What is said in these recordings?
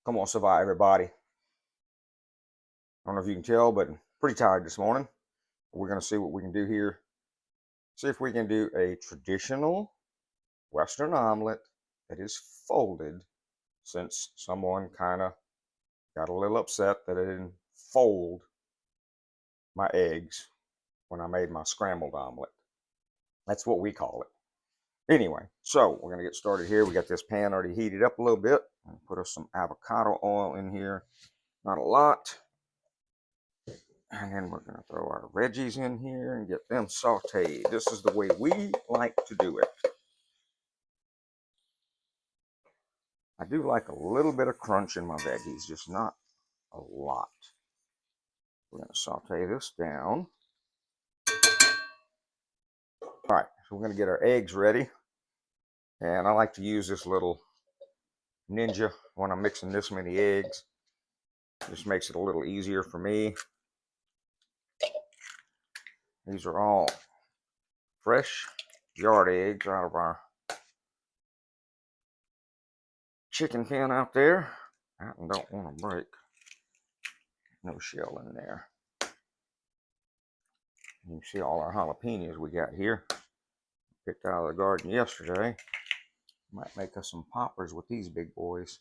Come on, survive, everybody. I don't know if you can tell, but I'm pretty tired this morning. We're going to see what we can do here. See if we can do a traditional Western omelet that is folded, since someone kind of got a little upset that I didn't fold my eggs when I made my scrambled omelet. That's what we call it. Anyway, so we're going to get started here. We got this pan already heated up a little bit. I'll put us some avocado oil in here. Not a lot. And then we're going to throw our veggies in here and get them sauteed. This is the way we like to do it. I do like a little bit of crunch in my veggies, just not a lot. We're going to saute this down. All right, so we're going to get our eggs ready. And I like to use this little Ninja when I'm mixing this many eggs. Just makes it a little easier for me. These are all fresh yard eggs out of our chicken pen out there. I don't want to break. No shell in there. You can see all our jalapenos we got here. Picked out of the garden yesterday. Might make us some poppers with these big boys.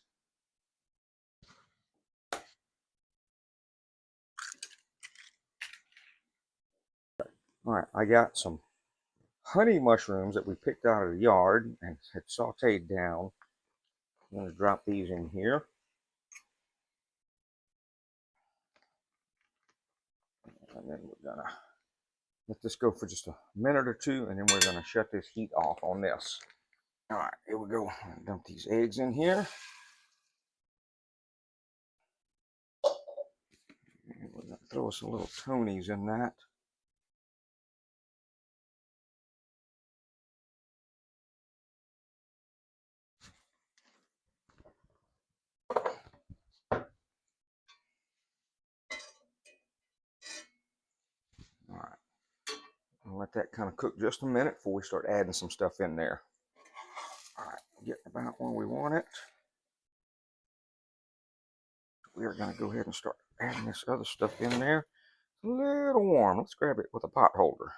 All right, I got some honey mushrooms that we picked out of the yard and had sauteed down. I'm going to drop these in here. And then we're going to let this go for just a minute or two, and then we're going to shut this heat off on this. All right, here we go. Dump these eggs in here. And we're going to throw us a little Tony's in that. All right. I'll let that kind of cook just a minute before we start adding some stuff in there. All right, getting about where we want it. We are going to go ahead and start adding this other stuff in there. It's a little warm. Let's grab it with a pot holder.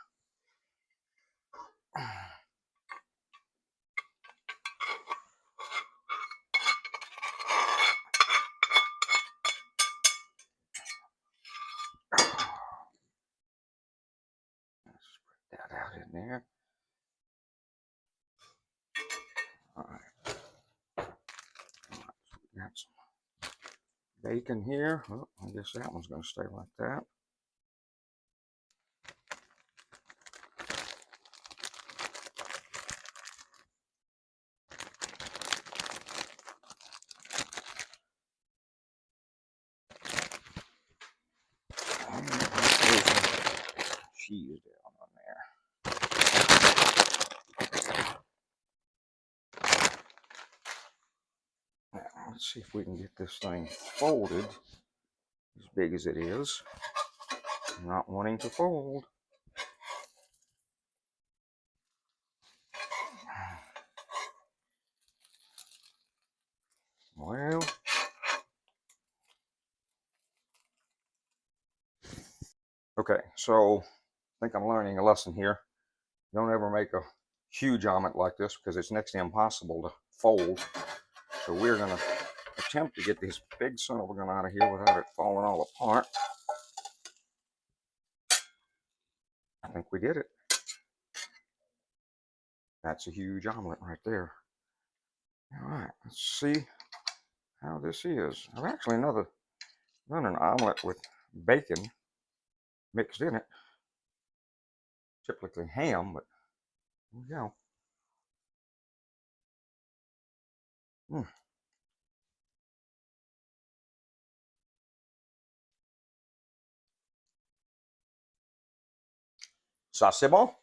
Let's spread that out in there. All right. All right, so we got some bacon here. Oh, I guess that one's going to stay like that. Cheese down on there. Now, let's see if we can get this thing folded as big as it is. Not wanting to fold. Well, okay, so I think I'm learning a lesson here. Don't ever make a huge omelet like this because it's next to impossible to fold. So we're going to attempt to get this big son of a gun out of here without it falling all apart. I think we did it. That's a huge omelet right there. All right, let's see how this is. I've actually done an omelet with bacon mixed in it. Typically ham, but here we go. Ça, c'est bon?